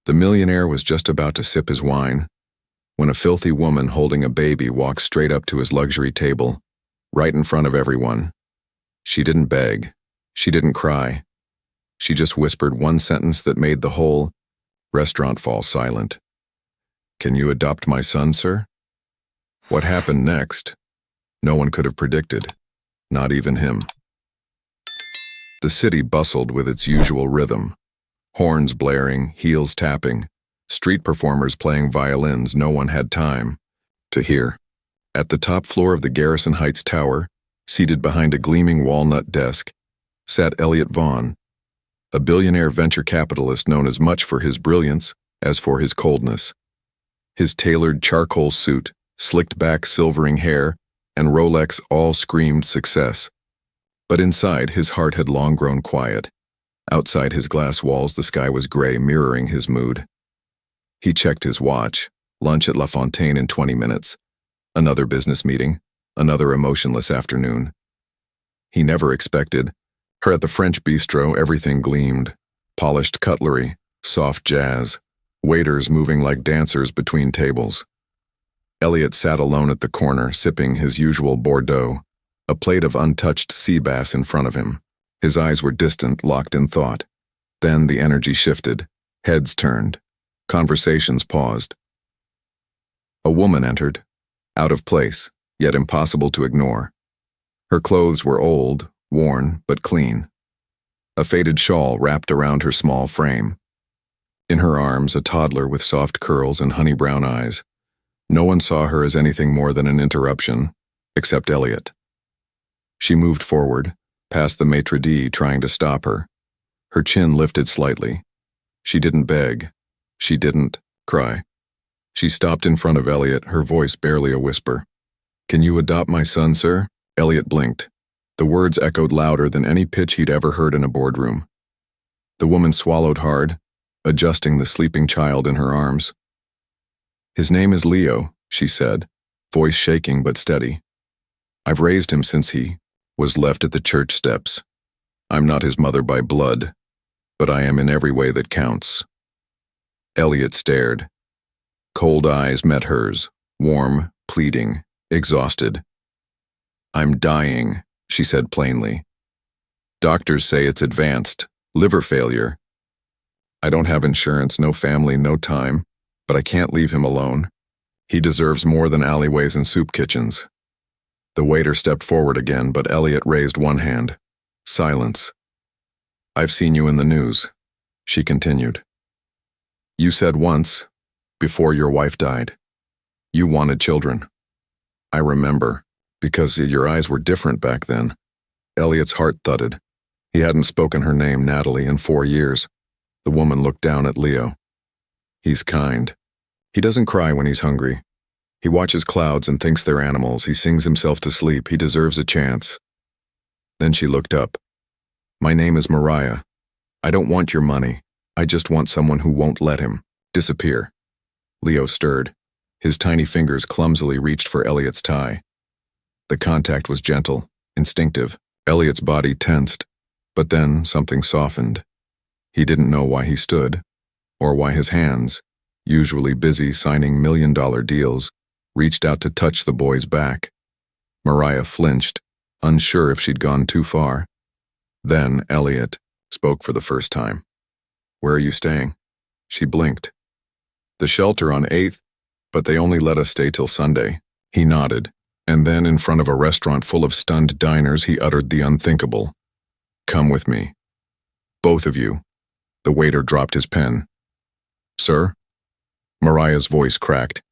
The millionaire was just about to sip his wine when a filthy woman holding a baby walked straight up to his luxury table, right in front of everyone. She didn't beg. She didn't cry. She just whispered one sentence that made the whole restaurant fall silent. "Can you adopt my son, sir?" What happened next? No one could have predicted, not even him. The city bustled with its usual rhythm. Horns blaring, heels tapping, street performers playing violins no one had time to hear. At the top floor of the Garrison Heights Tower, seated behind a gleaming walnut desk, sat Elliot Vaughn, a billionaire venture capitalist known as much for his brilliance as for his coldness. His tailored charcoal suit, slicked back silvering hair, and Rolex all screamed success. But inside, his heart had long grown quiet. Outside his glass walls, the sky was gray, mirroring his mood. He checked his watch. Lunch at La Fontaine in 20 minutes. Another business meeting. Another emotionless afternoon. He never expected her at the French bistro. Everything gleamed. Polished cutlery, soft jazz, waiters moving like dancers between tables. Elliot sat alone at the corner, sipping his usual Bordeaux, a plate of untouched sea bass in front of him. His eyes were distant, locked in thought. Then the energy shifted. Heads turned. Conversations paused. A woman entered, out of place, yet impossible to ignore. Her clothes were old, worn, but clean. A faded shawl wrapped around her small frame. In her arms, a toddler with soft curls and honey-brown eyes. No one saw her as anything more than an interruption, except Elliot. She moved forward, past the maitre d', trying to stop her. Her chin lifted slightly. She didn't beg. She didn't cry. She stopped in front of Elliot, her voice barely a whisper. "Can you adopt my son, sir?" Elliot blinked. The words echoed louder than any pitch he'd ever heard in a boardroom. The woman swallowed hard, adjusting the sleeping child in her arms. "His name is Leo," she said, voice shaking but steady. "I've raised him since he was left at the church steps. I'm not his mother by blood, but I am in every way that counts." Elliot stared. Cold eyes met hers, warm, pleading, exhausted. "I'm dying," she said plainly. "Doctors say it's advanced, liver failure. I don't have insurance, no family, no time, but I can't leave him alone. He deserves more than alleyways and soup kitchens." The waiter stepped forward again, but Elliot raised one hand. Silence. "I've seen you in the news," she continued. "You said once, before your wife died, you wanted children. I remember, because your eyes were different back then." Elliot's heart thudded. He hadn't spoken her name, Natalie, in 4 years. The woman looked down at Leo. "He's kind. He doesn't cry when he's hungry. He watches clouds and thinks they're animals. He sings himself to sleep. He deserves a chance." Then she looked up. "My name is Mariah. I don't want your money. I just want someone who won't let him disappear." Leo stirred. His tiny fingers clumsily reached for Elliot's tie. The contact was gentle, instinctive. Elliot's body tensed, but then something softened. He didn't know why he stood, or why his hands, usually busy signing million-dollar deals, reached out to touch the boy's back. Mariah flinched, unsure if she'd gone too far. Then Elliot spoke for the first time. "Where are you staying?" She blinked. "The shelter on 8th, but they only let us stay till Sunday." He nodded, and then in front of a restaurant full of stunned diners, he uttered the unthinkable. "Come with me. Both of you." The waiter dropped his pen. "Sir?" Mariah's voice cracked.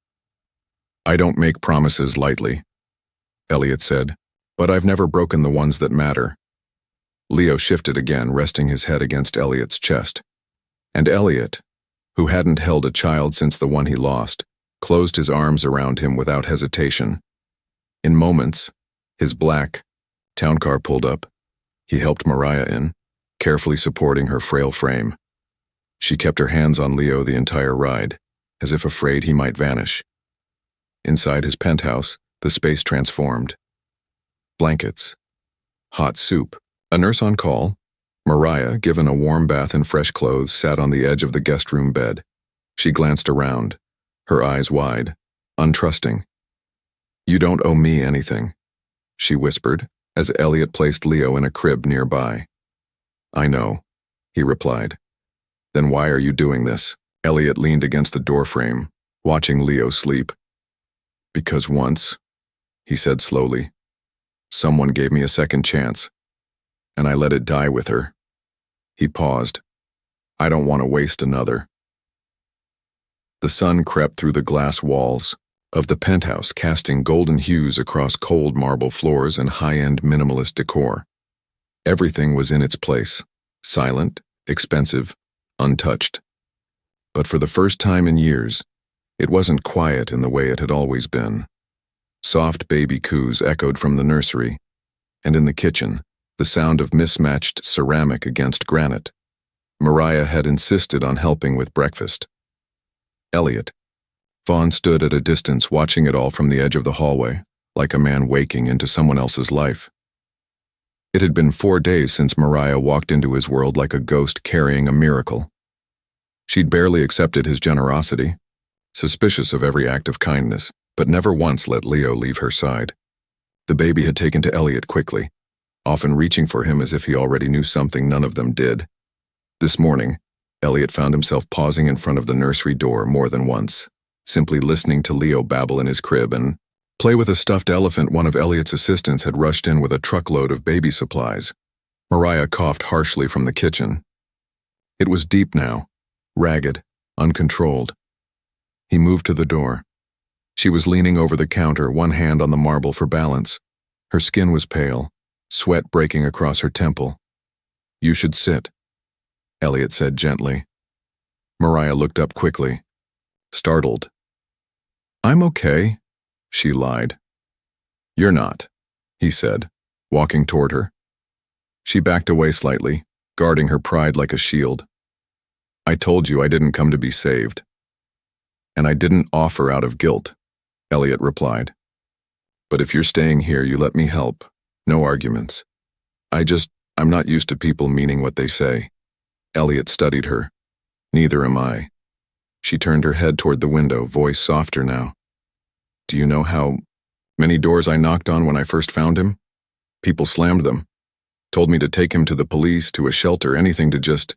"I don't make promises lightly," Elliot said, "but I've never broken the ones that matter." Leo shifted again, resting his head against Elliot's chest. And Elliot, who hadn't held a child since the one he lost, closed his arms around him without hesitation. In moments, his black town car pulled up. He helped Mariah in, carefully supporting her frail frame. She kept her hands on Leo the entire ride, as if afraid he might vanish. Inside his penthouse, the space transformed. Blankets. Hot soup. A nurse on call. Mariah, given a warm bath and fresh clothes, sat on the edge of the guest room bed. She glanced around, her eyes wide, untrusting. "You don't owe me anything," she whispered, as Elliot placed Leo in a crib nearby. "I know," he replied. "Then why are you doing this?" Elliot leaned against the doorframe, watching Leo sleep. "Because once," he said slowly, "someone gave me a second chance, and I let it die with her." He paused. "I don't want to waste another." The sun crept through the glass walls of the penthouse, casting golden hues across cold marble floors and high-end minimalist decor. Everything was in its place, silent, expensive, untouched. But for the first time in years, it wasn't quiet in the way it had always been. Soft baby coos echoed from the nursery, and in the kitchen, the sound of mismatched ceramic against granite. Mariah had insisted on helping with breakfast. Elliot. Vaughn stood at a distance watching it all from the edge of the hallway, like a man waking into someone else's life. It had been 4 days since Mariah walked into his world like a ghost carrying a miracle. She'd barely accepted his generosity, suspicious of every act of kindness, but never once let Leo leave her side. The baby had taken to Elliot quickly, often reaching for him as if he already knew something none of them did. This morning, Elliot found himself pausing in front of the nursery door more than once, simply listening to Leo babble in his crib and play with a stuffed elephant. One of Elliot's assistants had rushed in with a truckload of baby supplies. Mariah coughed harshly from the kitchen. It was deep now, ragged, uncontrolled. He moved to the door. She was leaning over the counter, one hand on the marble for balance. Her skin was pale, sweat breaking across her temple. "You should sit," Elliot said gently. Mariah looked up quickly, startled. "I'm okay," she lied. "You're not," he said, walking toward her. She backed away slightly, guarding her pride like a shield. "I told you I didn't come to be saved." "And I didn't offer out of guilt," Elliot replied. "But if you're staying here, you let me help. No arguments. I'm not used to people meaning what they say." Elliot studied her. "Neither am I." She turned her head toward the window, voice softer now. "Do you know how many doors I knocked on when I first found him? People slammed them, told me to take him to the police, to a shelter, anything to just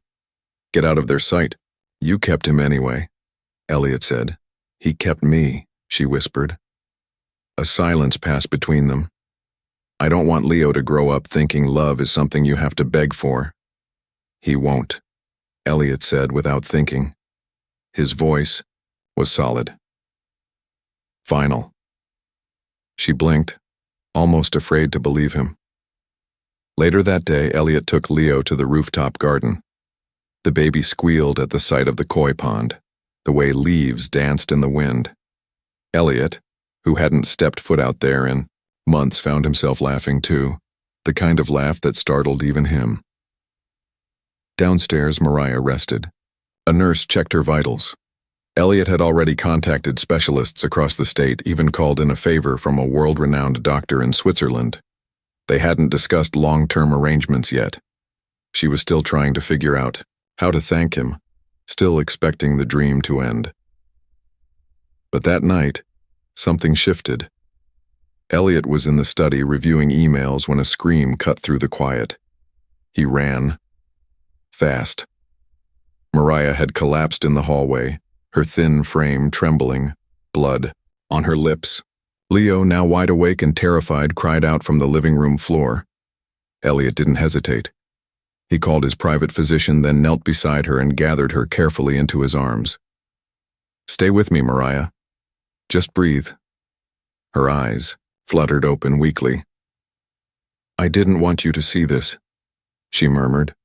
get out of their sight. You kept him anyway," Elliot said. "He kept me," she whispered. A silence passed between them. "I don't want Leo to grow up thinking love is something you have to beg for." "He won't," Elliot said without thinking. His voice was solid. "Final." She blinked, almost afraid to believe him. Later that day, Elliot took Leo to the rooftop garden. The baby squealed at the sight of the koi pond, the way leaves danced in the wind. Elliot, who hadn't stepped foot out there in months, found himself laughing too, the kind of laugh that startled even him. Downstairs, Mariah rested. A nurse checked her vitals. Elliot had already contacted specialists across the state, even called in a favor from a world-renowned doctor in Switzerland. They hadn't discussed long-term arrangements yet. She was still trying to figure out how to thank him, still expecting the dream to end. But that night, something shifted. Elliot was in the study reviewing emails when a scream cut through the quiet. He ran. Fast. Mariah had collapsed in the hallway, her thin frame trembling, blood on her lips. Leo, now wide awake and terrified, cried out from the living room floor. Elliot didn't hesitate. He called his private physician, then knelt beside her and gathered her carefully into his arms. "Stay with me, Mariah. Just breathe." Her eyes fluttered open weakly. "I didn't want you to see this," she murmured.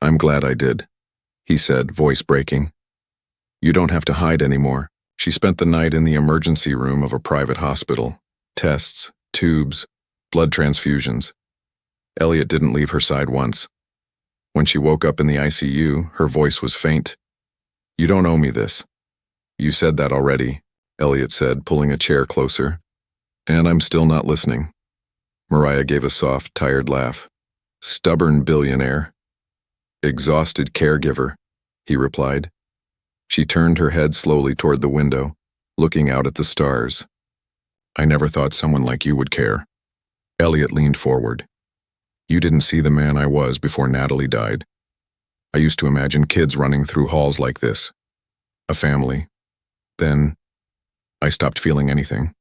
"I'm glad I did," he said, voice breaking. "You don't have to hide anymore." She spent the night in the emergency room of a private hospital. Tests, tubes, blood transfusions. Elliot didn't leave her side once. When she woke up in the ICU, her voice was faint. "You don't owe me this." "You said that already," Elliot said, pulling a chair closer. "And I'm still not listening." Mariah gave a soft, tired laugh. "Stubborn billionaire." "Exhausted caregiver," he replied. She turned her head slowly toward the window, looking out at the stars. I never thought someone like you would care. Elliot leaned forward. You didn't see the man I was before Natalie died. I used to imagine kids running through halls like this. A family. Then, I stopped feeling anything.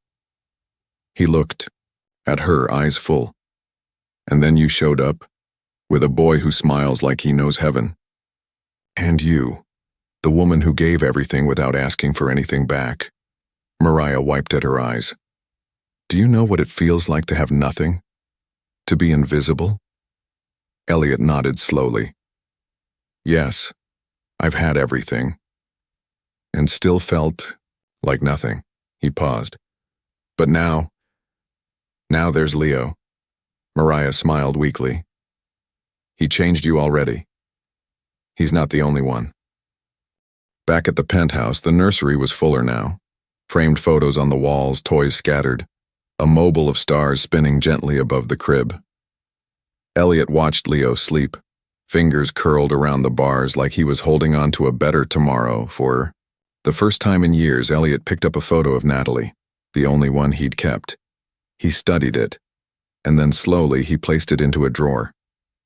He looked at her, eyes full. And then you showed up, with a boy who smiles like he knows heaven. And you, the woman who gave everything without asking for anything back. Mariah wiped at her eyes. Do you know what it feels like to have nothing? To be invisible? Elliot nodded slowly. Yes, I've had everything. And still felt like nothing. He paused. But now there's Leo. Mariah smiled weakly. He changed you already. He's not the only one. Back at the penthouse, the nursery was fuller now. Framed photos on the walls, toys scattered. A mobile of stars spinning gently above the crib. Elliot watched Leo sleep, fingers curled around the bars like he was holding on to a better tomorrow. For the first time in years, Elliot picked up a photo of Natalie, the only one he'd kept. He studied it, and then slowly he placed it into a drawer,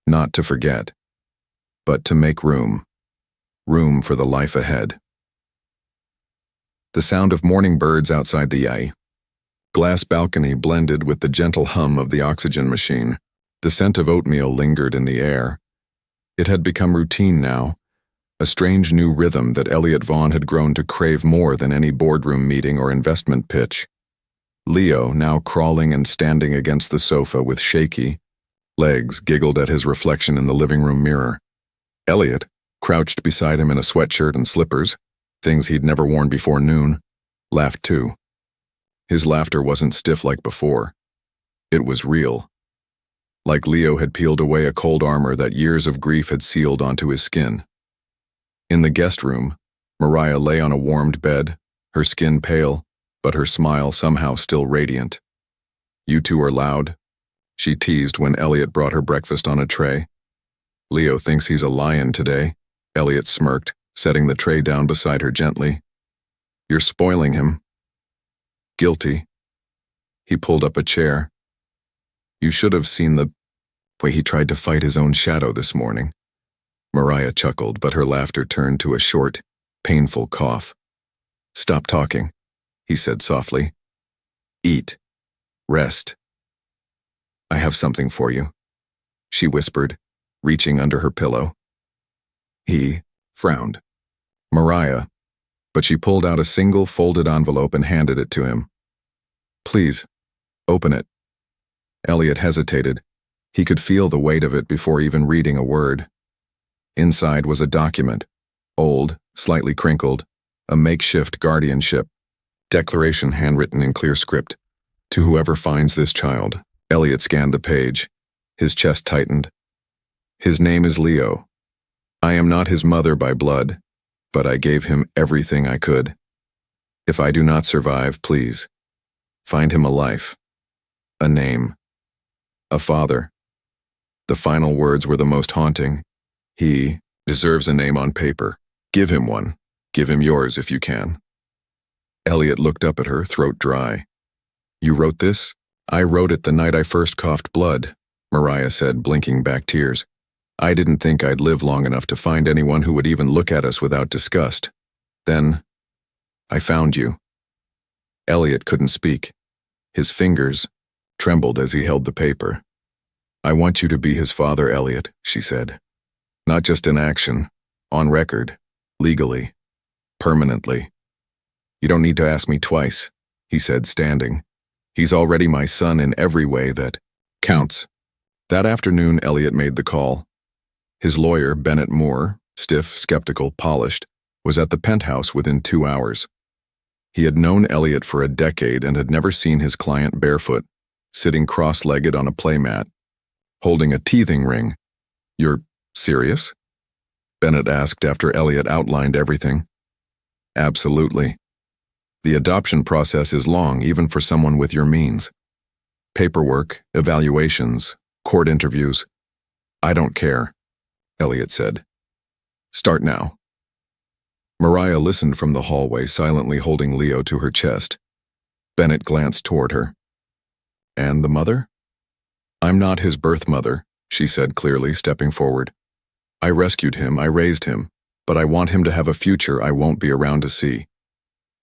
not to forget, but to make room for the life ahead. The sound of morning birds outside the glass balcony blended with the gentle hum of the oxygen machine. The scent of oatmeal lingered in the air. It had become routine now, a strange new rhythm that Elliot Vaughn had grown to crave more than any boardroom meeting or investment pitch. Leo, now crawling and standing against the sofa with shaky legs, giggled at his reflection in the living room mirror. Elliot, crouched beside him in a sweatshirt and slippers, things he'd never worn before noon, laughed too. His laughter wasn't stiff like before. It was real. Like Leo had peeled away a cold armor that years of grief had sealed onto his skin. In the guest room, Mariah lay on a warmed bed, her skin pale, but her smile somehow still radiant. You two are loud, she teased when Elliot brought her breakfast on a tray. Leo thinks he's a lion today, Elliot smirked, setting the tray down beside her gently. You're spoiling him. Guilty. He pulled up a chair. You should have seen the way he tried to fight his own shadow this morning. Mariah chuckled, but her laughter turned to a short, painful cough. Stop talking, he said softly. Eat. Rest. I have something for you, she whispered, reaching under her pillow. He frowned. Mariah, but she pulled out a single folded envelope and handed it to him. Please, open it. Elliot hesitated. He could feel the weight of it before even reading a word. Inside was a document, old, slightly crinkled, a makeshift guardianship declaration handwritten in clear script. To whoever finds this child. Elliot scanned the page. His chest tightened. His name is Leo. I am not his mother by blood, but I gave him everything I could. If I do not survive, please, find him a life, a name, a father. The final words were the most haunting. He deserves a name on paper. Give him one. Give him yours if you can. Elliot looked up at her, throat dry. You wrote this? I wrote it the night I first coughed blood, Mariah said, blinking back tears. I didn't think I'd live long enough to find anyone who would even look at us without disgust. Then, I found you. Elliot couldn't speak. His fingers trembled as he held the paper. I want you to be his father, Elliot, she said. Not just in action, on record, legally, permanently. You don't need to ask me twice, he said, standing. He's already my son in every way that counts. That afternoon, Elliot made the call. His lawyer, Bennett Moore, stiff, skeptical, polished, was at the penthouse within 2 hours. He had known Elliot for a decade and had never seen his client barefoot, sitting cross-legged on a playmat, holding a teething ring. You're serious? Bennett asked after Elliot outlined everything. Absolutely. The adoption process is long, even for someone with your means. Paperwork, evaluations, court interviews. I don't care, Elliot said. Start now. Mariah listened from the hallway, silently holding Leo to her chest. Bennett glanced toward her. And the mother? I'm not his birth mother, she said clearly, stepping forward. I rescued him, I raised him, but I want him to have a future I won't be around to see.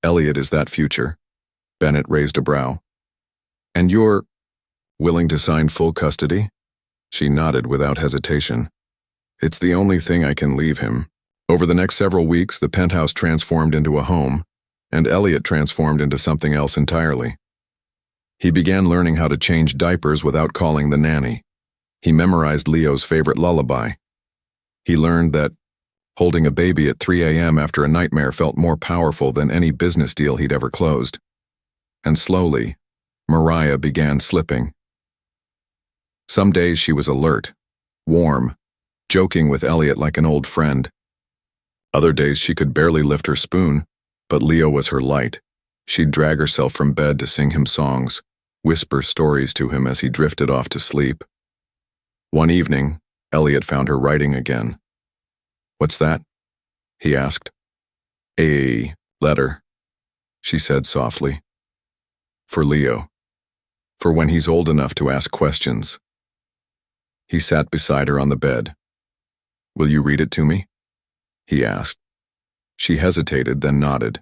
Elliot is that future. Bennett raised a brow. And you're willing to sign full custody? She nodded without hesitation. It's the only thing I can leave him. Over the next several weeks, the penthouse transformed into a home, and Elliot transformed into something else entirely. He began learning how to change diapers without calling the nanny. He memorized Leo's favorite lullaby. He learned that holding a baby at 3 a.m. after a nightmare felt more powerful than any business deal he'd ever closed. And slowly, Mariah began slipping. Some days she was alert, warm, joking with Elliot like an old friend. Other days she could barely lift her spoon, but Leo was her light. She'd drag herself from bed to sing him songs, whisper stories to him as he drifted off to sleep. One evening, Elliot found her writing again. What's that? He asked. A letter, she said softly. For Leo. For when he's old enough to ask questions. He sat beside her on the bed. Will you read it to me? He asked. She hesitated, then nodded.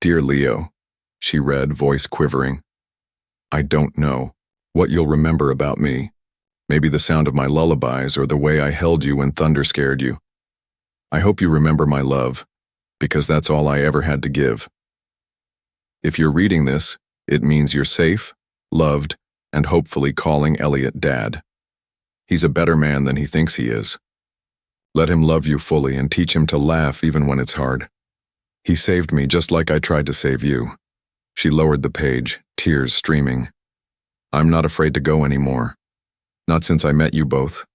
Dear Leo, she read, voice quivering. I don't know what you'll remember about me. Maybe the sound of my lullabies or the way I held you when thunder scared you. I hope you remember my love, because that's all I ever had to give. If you're reading this, it means you're safe, loved, and hopefully calling Elliot Dad. He's a better man than he thinks he is. Let him love you fully and teach him to laugh even when it's hard. He saved me just like I tried to save you. She lowered the page, tears streaming. I'm not afraid to go anymore. Not since I met you both.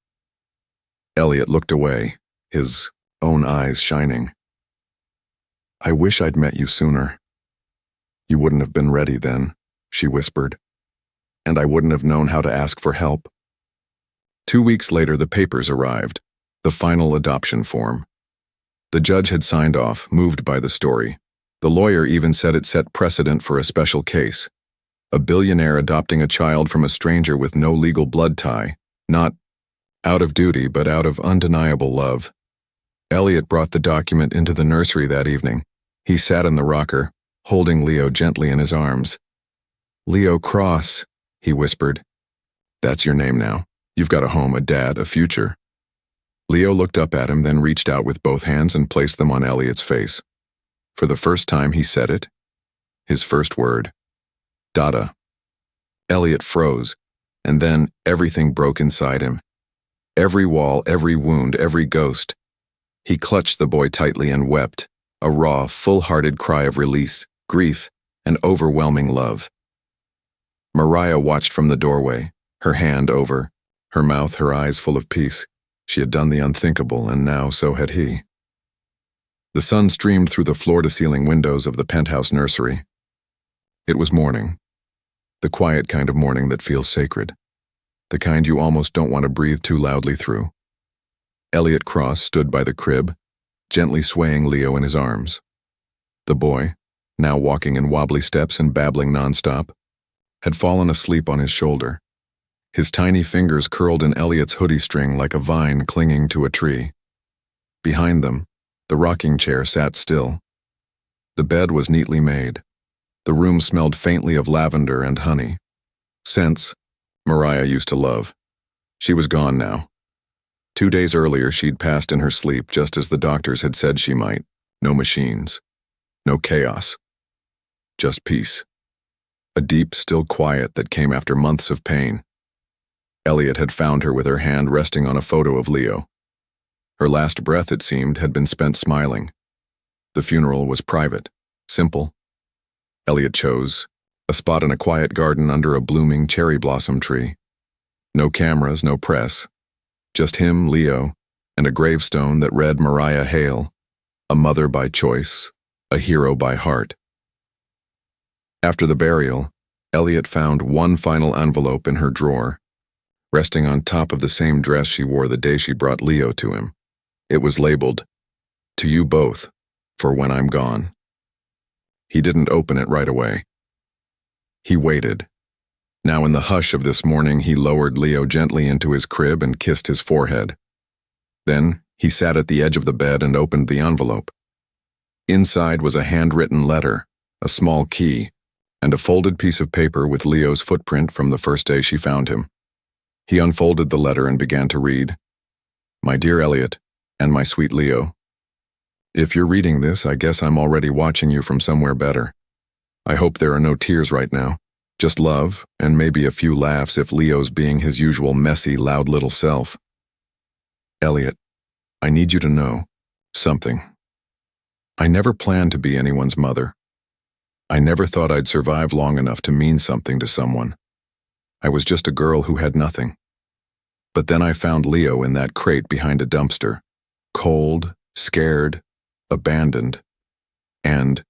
Elliot looked away, his own eyes shining. I wish I'd met you sooner. You wouldn't have been ready then, she whispered. And I wouldn't have known how to ask for help. 2 weeks later, the papers arrived. The final adoption form. The judge had signed off, moved by the story. The lawyer even said it set precedent for a special case. A billionaire adopting a child from a stranger with no legal blood tie, not out of duty but out of undeniable love. Elliot brought the document into the nursery that evening. He sat in the rocker, holding Leo gently in his arms. Leo Cross, he whispered. That's your name now. You've got a home, a dad, a future. Leo looked up at him, then reached out with both hands and placed them on Elliot's face. For the first time he said it. His first word. Dada. Elliot froze, and then everything broke inside him. Every wall, every wound, every ghost. He clutched the boy tightly and wept, a raw, full-hearted cry of release, grief, and overwhelming love. Mariah watched from the doorway, her hand over, her mouth, her eyes full of peace. She had done the unthinkable, and now so had he. The sun streamed through the floor-to-ceiling windows of the penthouse nursery. It was morning. The quiet kind of morning that feels sacred. The kind you almost don't want to breathe too loudly through. Elliot Cross stood by the crib, gently swaying Leo in his arms. The boy, now walking in wobbly steps and babbling nonstop, had fallen asleep on his shoulder. His tiny fingers curled in Elliot's hoodie string like a vine clinging to a tree. Behind them, the rocking chair sat still. The bed was neatly made. The room smelled faintly of lavender and honey. Scents Mariah used to love. She was gone now. 2 days earlier, she'd passed in her sleep just as the doctors had said she might. No machines. No chaos. Just peace. A deep, still quiet that came after months of pain. Elliot had found her with her hand resting on a photo of Leo. Her last breath, it seemed, had been spent smiling. The funeral was private, simple. Elliot chose a spot in a quiet garden under a blooming cherry blossom tree. No cameras, no press. Just him, Leo, and a gravestone that read Mariah Hale, a mother by choice, a hero by heart. After the burial, Elliot found one final envelope in her drawer, resting on top of the same dress she wore the day she brought Leo to him. It was labeled, "To you both, for when I'm gone." He didn't open it right away. He waited. Now in the hush of this morning, he lowered Leo gently into his crib and kissed his forehead. Then he sat at the edge of the bed and opened the envelope. Inside was a handwritten letter, a small key, and a folded piece of paper with Leo's footprint from the first day she found him. He unfolded the letter and began to read. "My dear Elliot, and my sweet Leo, if you're reading this, I guess I'm already watching you from somewhere better. I hope there are no tears right now, just love and maybe a few laughs if Leo's being his usual messy, loud little self. Elliot, I need you to know something. I never planned to be anyone's mother. I never thought I'd survive long enough to mean something to someone. I was just a girl who had nothing. But then I found Leo in that crate behind a dumpster, cold, scared, abandoned. And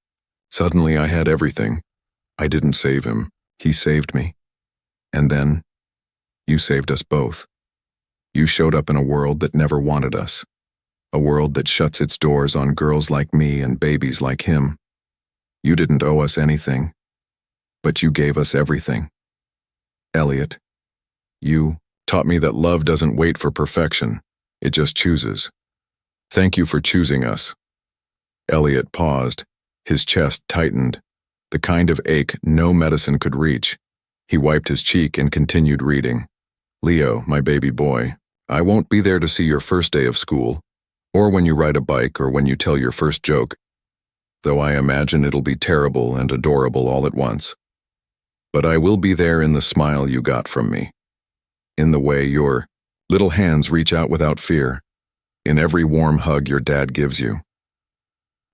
suddenly I had everything. I didn't save him. He saved me. And then you saved us both. You showed up in a world that never wanted us. A world that shuts its doors on girls like me and babies like him. You didn't owe us anything, but you gave us everything. Elliot, you taught me that love doesn't wait for perfection, it just chooses. Thank you for choosing us." Elliot paused, his chest tightened, the kind of ache no medicine could reach. He wiped his cheek and continued reading. "Leo, my baby boy, I won't be there to see your first day of school, or when you ride a bike or when you tell your first joke, though I imagine it'll be terrible and adorable all at once. But I will be there in the smile you got from me, in the way your little hands reach out without fear, in every warm hug your dad gives you.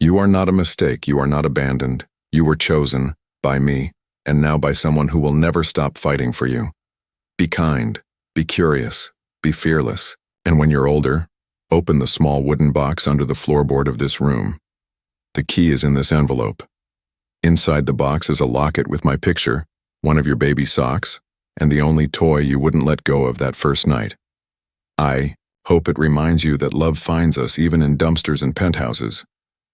You are not a mistake, you are not abandoned. You were chosen by me, and now by someone who will never stop fighting for you. Be kind, be curious, be fearless, and when you're older, open the small wooden box under the floorboard of this room. The key is in this envelope. Inside the box is a locket with my picture, one of your baby socks, and the only toy you wouldn't let go of that first night. I hope it reminds you that love finds us even in dumpsters and penthouses.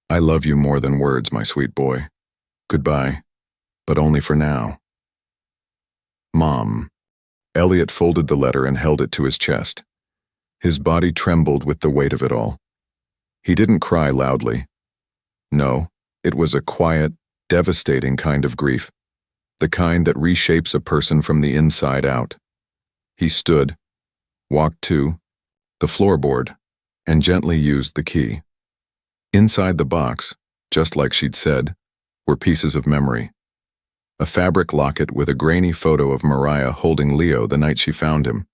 I love you more than words, my sweet boy. Goodbye, but only for now. Mom." Elliot folded the letter and held it to his chest. His body trembled with the weight of it all. He didn't cry loudly. No, it was a quiet, devastating kind of grief, the kind that reshapes a person from the inside out. He stood, walked to the floorboard, and gently used the key. Inside the box, just like she'd said, were pieces of memory. A fabric locket with a grainy photo of Mariah holding Leo the night she found him,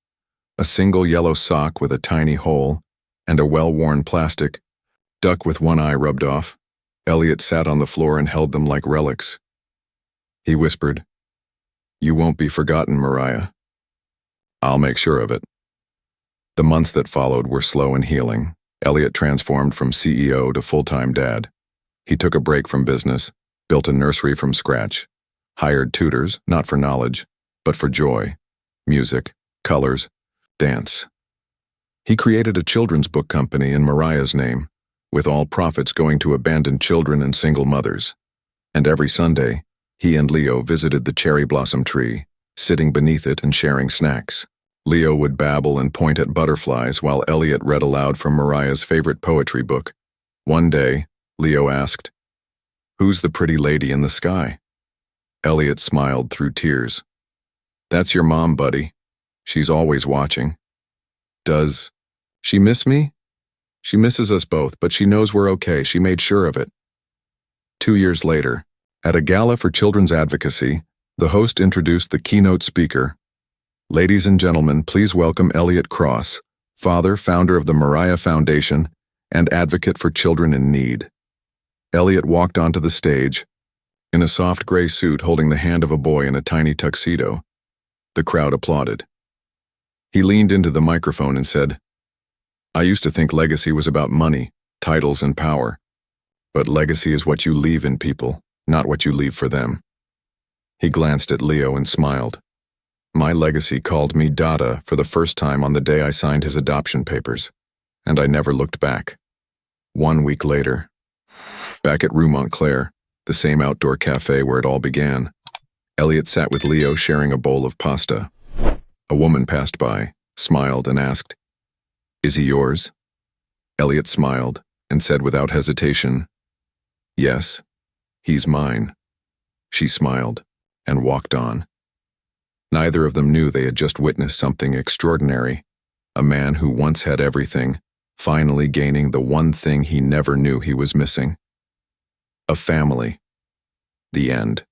a single yellow sock with a tiny hole, and a well-worn plastic duck with one eye rubbed off. Elliot sat on the floor and held them like relics. He whispered, "You won't be forgotten, Mariah. I'll make sure of it." The months that followed were slow and healing. Elliot transformed from CEO to full-time dad. He took a break from business, built a nursery from scratch, hired tutors, not for knowledge, but for joy, music, colors, dance. He created a children's book company in Mariah's name, with all profits going to abandoned children and single mothers. And every Sunday, he and Leo visited the cherry blossom tree, sitting beneath it and sharing snacks. Leo would babble and point at butterflies while Elliot read aloud from Mariah's favorite poetry book. One day, Leo asked, "Who's the pretty lady in the sky?" Elliot smiled through tears. "That's your mom, buddy. She's always watching." "Does she miss me?" "She misses us both, but she knows we're okay. She made sure of it." 2 years later, at a gala for children's advocacy, the host introduced the keynote speaker. "Ladies and gentlemen, please welcome Elliot Cross, father, founder of the Mariah Foundation, and advocate for children in need." Elliot walked onto the stage, in a soft gray suit holding the hand of a boy in a tiny tuxedo. The crowd applauded. He leaned into the microphone and said, "I used to think legacy was about money, titles, and power. But legacy is what you leave in people, not what you leave for them." He glanced at Leo and smiled. "My legacy called me Dada for the first time on the day I signed his adoption papers, and I never looked back." 1 week later, Back at Rue Montclair, the same outdoor cafe where it all began, Elliot sat with Leo sharing a bowl of pasta. A woman passed by, smiled, and asked, "Is he yours?" Elliot smiled and said without hesitation, "Yes, he's mine." She smiled and walked on. Neither of them knew they had just witnessed something extraordinary. A man who once had everything, finally gaining the one thing he never knew he was missing. A family. The end.